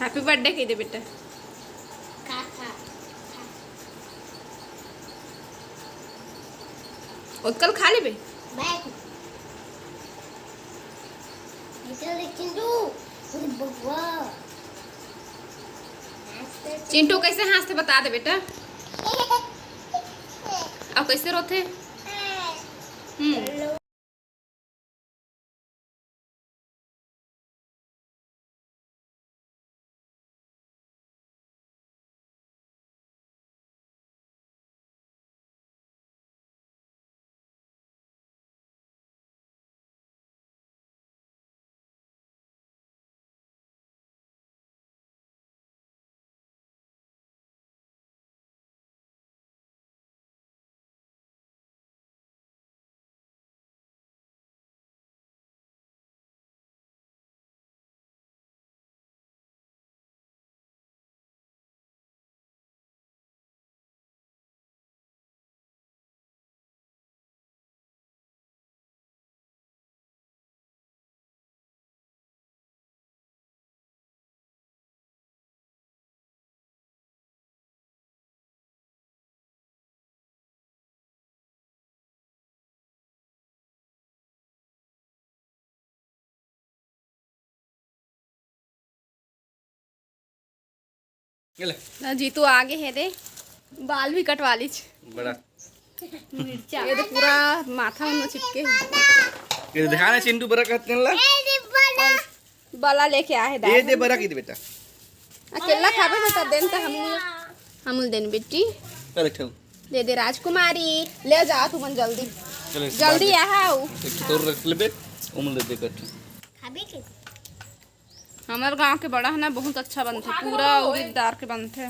Happy birthday कह दे बेटा। उत्कल खा ले बे। चिंटू कैसे हंसते बता दे बेटा। अब कैसे रोते? ना जीतू आगे है दे, बाल भी कटवा ली बड़ा मिर्चा ये तो पूरा माथा में चिपके ये दिखाना चिंटू बड़ा कहते हैं ला बाला लेके आए है ये दे बड़ा की दे बेटा अकेला खाबे बेटा देन तो हम देन बेटी चल ठो दे दे राजकुमारी ले जा तू मन जल्दी जल्दी आओ तोर रख लेबे उमल दे कट खाबे के हमारे गांव के बड़ा है ना बहुत अच्छा बनते पूरा उड़ीदार के बनते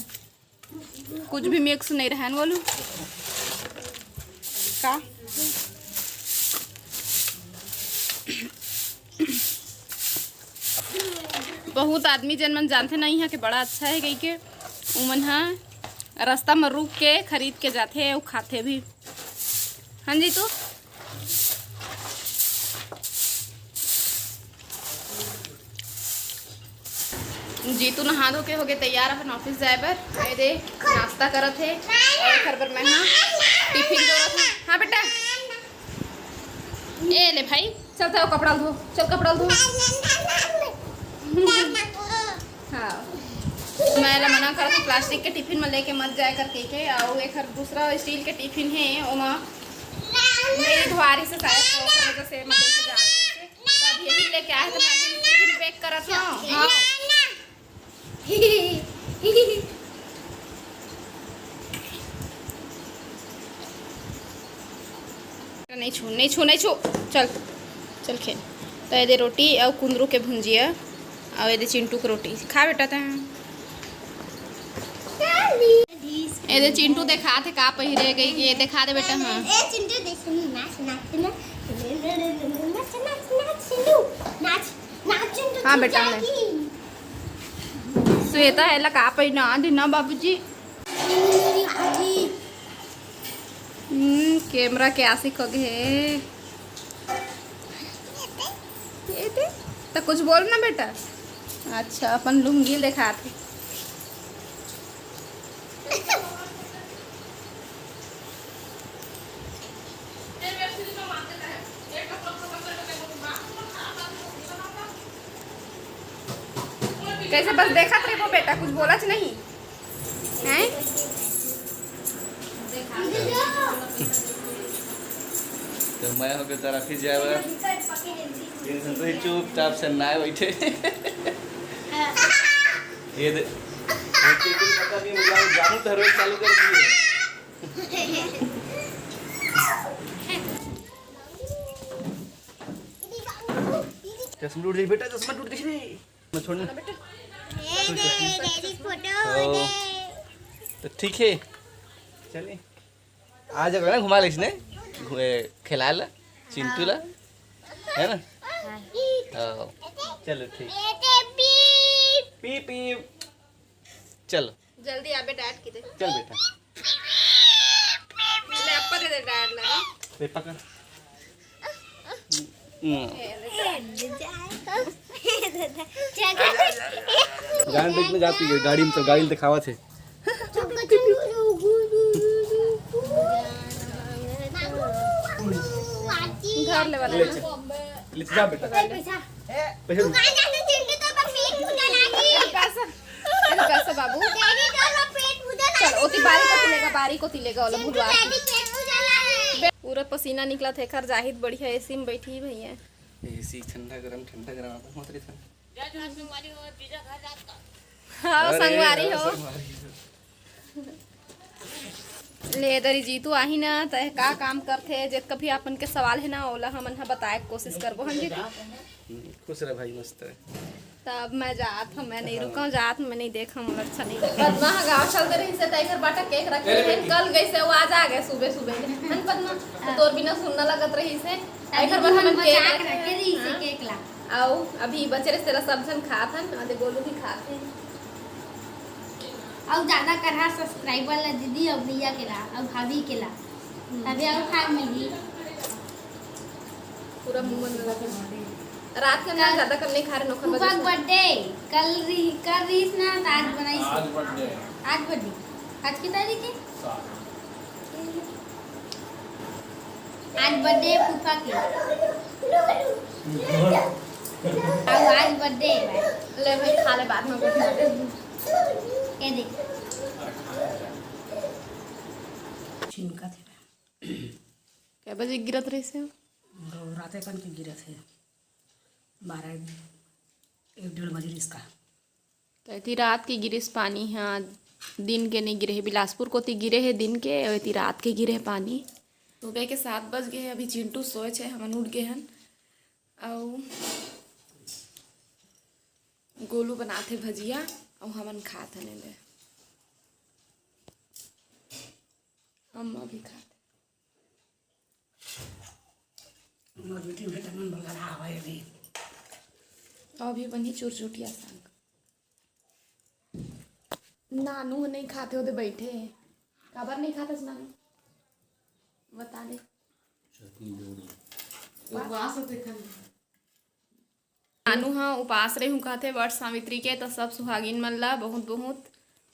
कुछ भी मिक्स नहीं रहने वालू का बहुत आदमी जन मन जानते नहीं है कि बड़ा अच्छा है कहीं के उमन है रास्ता में रुक के खरीद के जाते हैं और खाते भी। हाँ जी तो जीतू नहा धो के हो गए तैयार अपन ऑफिस जाए बर। ये दे नाश्ता करत है और खर बर मैं हाँ टिफिन जोरत है। हाँ बेटा ए ले भाई चलता हो कपड़ा धो चल कपड़ा धो। हाँ मैं मना कर प्लास्टिक के टिफिन में लेके मत जाए करके के और एक दूसरा स्टील के टिफिन है ओमा मेरी धुआरी से शायद वजह से मैं लेके जा रही तब यही लेके आए तो मैं टिफिन पैक करत हूं। हां नहीं छू चल चल खेल। तो ये दे रोटी और कुंदरू के भुंजिया और ये दे चिंटू की रोटी खा बेटा ते ये दे चिंटू देखा थे का पहिरे गई ये देखा दे बेटा। हां ए चिंटू देख नाच हां बेटा श्वेता है ला का पहिना देना बाबूजी। कैमरा के आशिक हो गए तो कुछ बोल ना बेटा। अच्छा अपन लुंगी दिखा थे कैसे बस देखा थे वो बेटा कुछ बोला नहीं है। तो मैं हो के तरफ ही जाए तो चुपचाप से ना बैठे ये पता नहीं मुझे जानू तो रोज चालू कर दिए। चश्मा टूट गई बेटा चश्मा टूट गई मैं छोड़ना बेटा तो ठीक है चलिए आ जाएगा ना घुमा ले इसने खिला ला चिंटू ला है ना। चलो ठीक पी पी चलो जल्दी आ बेटा की दे चल बेटा ले अपा दे दे डैड लगा ले पकड़ गाड़ी देख में जाती है, गाड़ी में तो गाड़ी दिखावा थे। घर ले वाला ले जा बेटा, पैसा पैसा बाबू चल ओती बारी को तिलेगा वाला भुलवा पूरा पसीना निकला थे। खर जाहिद बढ़िया एसी में बैठी भैया, एसी ठंडा गरम आता मत रे था। हाँ संगवारी हो ले दरी जीतू आही ना तय का काम करथे जे कभी अपन के सवाल है ना ओला हमन हा बताए कोशिश करबो हम जी। खुश रह भाई, मस्त है। तब मैं जात हम, मैं नहीं रुका जात मैं नहीं देखा मुझे अच्छा नहीं पद्मा गाँव चल रही से तय घर बाटा केक रखे थे कल गई से वो आज आ गए सुबह सुबह हन पद्मा तोर बिना सुनना लगत रही से तय घर पर हम केक रखे रही से केक ला आओ अभी बचे रहे तेरा सब जन खात हन आधे गोलू भी खाते हैं और ज्यादा करहा सब्सक्राइबर ला दीदी और भैया के ला और भाभी के ला तभी और खा मिली पूरा मुंह में लगा रात के ना ज्यादा करने खा रहे नौकर फूफा बर्थडे कल रीस ना आज बनाई आज बर्थडे आज की तारीख है आज बर्थडे फूफा के और आज बर्थडे ले भाई खा ले बाद में ये देख छिनका थे क्या बजे गिरत रही से रातें कन के गिरे थे 12-1-1:30 बजे इसका तो इतनी रात की गिरे पानी हाँ दिन के नहीं गिरे है बिलासपुर को ती गिरे है दिन के और इतनी रात के गिरे है पानी। सुबह के 7 बज गए अभी चिंटू सोए छे हमन उठ गए हन और गोलू बनाते भजिया और हमन खाते नहीं ले हम अभी खाते बेटी बेटा मन बगल आवे अभी अभी बनी चुरचुटिया संग नानू नहीं खाते होते बैठे काबर नहीं खाते नानू बता दे नानू हाँ उपास रहे हूँ कहते वर्ष सावित्री के तो सब सुहागिन मन ला बहुत बहुत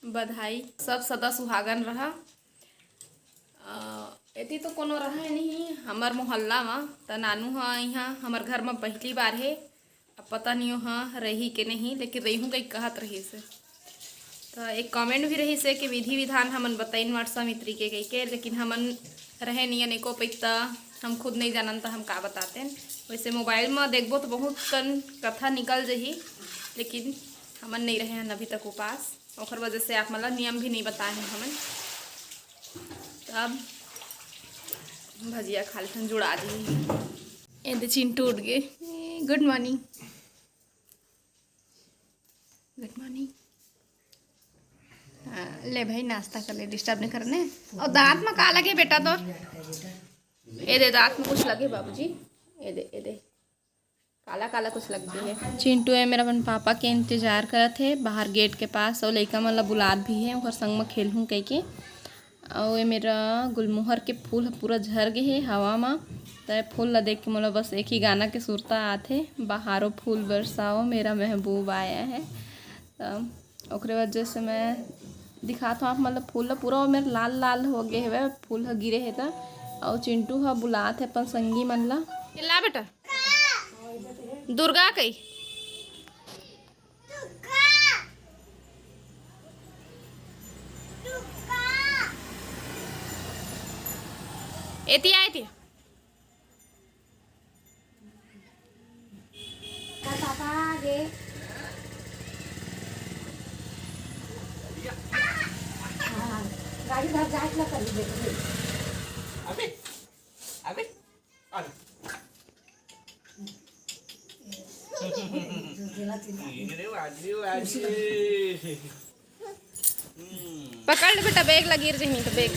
बधाई सब सदा सुहागन रहा। एती तो कोनो रहा नहीं हमार मोहल्ला में तो नानू हाँ यहाँ हमार घर में पहली बार है अब पता नहीं हो हाँ रही के नहीं लेकिन रही हूँ कहीं कहत रही से तो एक कमेंट भी रही से कि विधि विधान हमन बताइन वर्ष सावित्री के कही के लेकिन हमन रहे नहीं अनेको पैता हम खुद नहीं जानन तो हम का बताते हैं। वैसे मोबाइल में देखबो तो बहुत कन कथा निकल जही लेकिन हमन नहीं रहे हैं अभी तक उपास और वजह से आप मतलब नियम भी नहीं बताए हैं हमन। तब भजिया खा लेते जुड़ा दी ए चिंटू उठ गए। गुड मॉर्निंग गुड मॉर्निंग ले भाई नाश्ता कर ले डिस्टर्ब नहीं करने और दांत में का लगे बेटा तो ए दे दांत में कुछ लगे बाबूजी ए दे काला काला कुछ लग गई है। चिंटू है मेरा अपन पापा के इंतजार करत थे बाहर गेट के पास और लड़का मतलब बुलाद भी है और संग में खेल हूँ कह के और ये मेरा गुलमोहर के फूल पूरा झर गए है हवा में तो फूल ला देख के मतलब बस एक ही गाना के सुरता आते बाहरों फूल बरसाओ मेरा महबूब आया है तो ओकरे वजह से मैं दिखाता हूँ आप मतलब फूल पूरा मेरा लाल लाल हो गए है फूल गिरे है तो और चिंटू हा बुलात है अपन संगी मन ला बेटा दुर्गा कई एती आए थे पापा गे गाड़ी घर जाट ला कर दे अबे अबे पकड़ ले बेटा बैग लगी रही तो बैग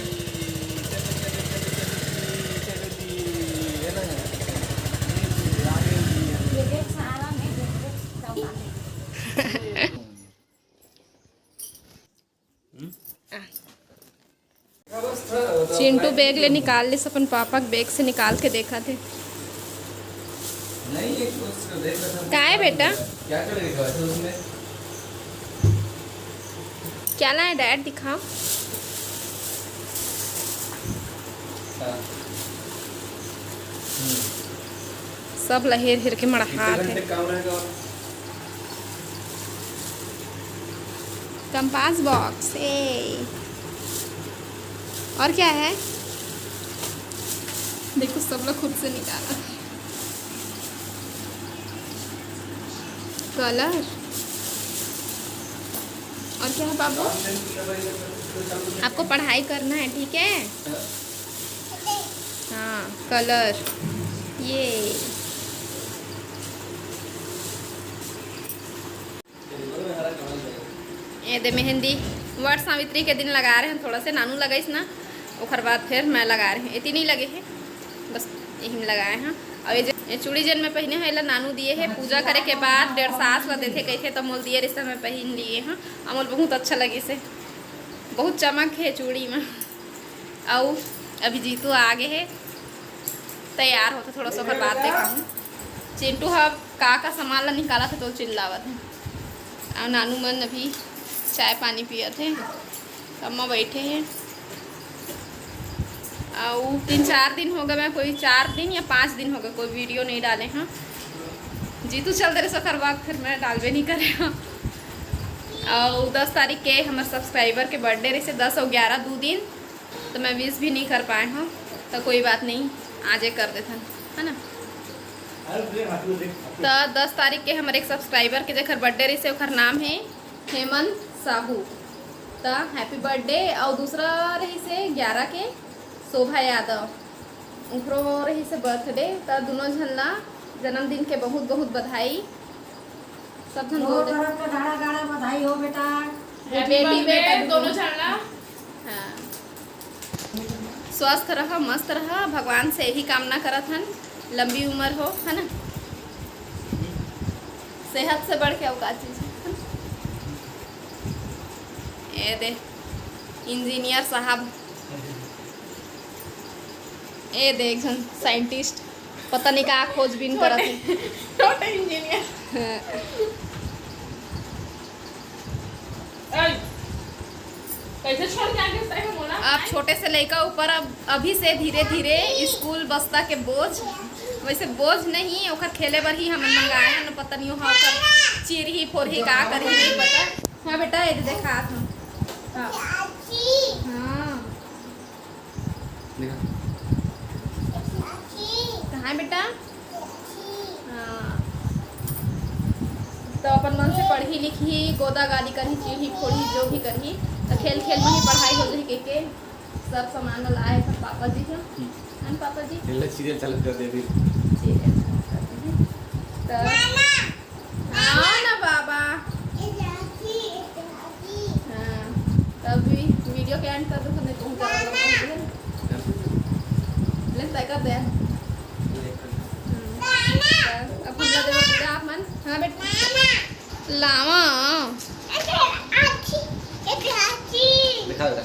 चिंटू बैग ले निकाल ले अपन पापा के बैग से निकाल के देखा थे नहीं एक देख रहा था क्या है बेटा क्या कर रखा है उसमें क्या लाए डैड, दिखाओ। सब लहेर हिर के मड़हात है। कंपास बॉक्स और क्या है देखो, सब लोग खुद से निकाला। कलर और क्या है बाबू, आपको पढ़ाई करना है, ठीक है। हाँ कलर, ये दे मेहंदी वट सावित्री के दिन लगा रहे हैं, थोड़ा से नानू लगाइस ना, ओकर बाद फिर मैं लगा रहे हैं। इतनी नहीं लगे हैं, बस यही में लगाए हैं। और ये चूड़ी जन में पहने हैं, नानू दिए है पूजा करे के बाद 1.5 सास ला देते कहे तो मोल दिए रिश्ता में पहन लिए हैं। अमोल बहुत अच्छा लगे से, बहुत चमक है चूड़ी में। और अभी जीतू आगे है, तैयार होता थोड़ा सा बात देखा हूँ। चिंटू हब का सामान ला निकाला था तो चिल्लावत है। और नानू मन अभी चाय पानी पिए थे, अम्मा बैठे हैं। और 3-4 दिन हो गए, मैं कोई 4 दिन या 5 दिन हो गए कोई वीडियो नहीं डाले हैं। जीतू चल दे सो करवा, फिर मैं डालबे नहीं करे। और 10 तारीख के हमारे सब्सक्राइबर के बर्थडे रही से 10 और 11 2 दिन, तो मैं विश भी नहीं कर पाए हूँ। तो कोई बात नहीं, आज एक कर देते है ना। तो 10 तारीख के हमारे एक सब्सक्राइबर के जखर बर्थडे रही से, ओकर नाम है हेमंत साहू। तो हैप्पी बर्थडे। और दूसरा रही से 11 के शोभा यादव, उनको रही से बर्थडे। तो दोनों झल्ला जन्मदिन के बहुत बहुत बधाई। सब धन बोल बधाई हो बेटा, बेटी बेटा दोनों झल्ला। हाँ, स्वस्थ रह, मस्त रह, भगवान से यही कामना करत हन, लंबी उम्र हो, है ना। सेहत से बढ़ के अवकाश चीज है। ये दे इंजीनियर साहब, ये देख साइंटिस्ट, पता नहीं का खोजबीन करत है। छोटे इंजीनियर। कैसे छोड़ के आगे सही बोला। अब छोटे से लेकर ऊपर, अब अभी से धीरे धीरे स्कूल बस्ता के बोझ, वैसे बोझ नहीं, ओकर खेले बर ही हम मंगाए हैं। पता नहीं हो चीर ही फोर ही का कर ही नहीं पता। हाँ बेटा, ये देखा था। हाँ कहाँ बेटा। हाँ, तो अपन मन से पढ़ी लिखी, गोदा गाली करी, चीढ़ी फोड़ी, जो भी करी, तो खेल खेल में ही पढ़ाई हो जाए के सब सामान लाए सब पापा जी के। पापा जी सीरियल चालू कर दे अभी। तो हाँ ना बाबा। हाँ, तब भी वीडियो के एंड कर दो, नहीं पहुँचा ले तय कर दे। अब हम लोग देखो आप मन। हाँ बेटा लावा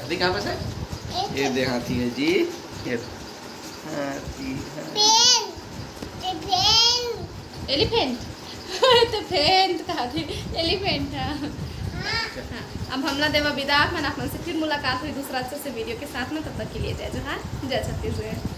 दिखा कहाँ पे से? ये देख हाथी है जी, ये हाथी है। एलिफेंट। तो फेंट कहा थे, एलिफेंट था। हाँ, अब हमला देवा विदा। मैंने अपन से फिर मुलाकात हुई दूसरा अच्छे से वीडियो के साथ में, तब तक के लिए जय जोहार, जय छत्तीसगढ़।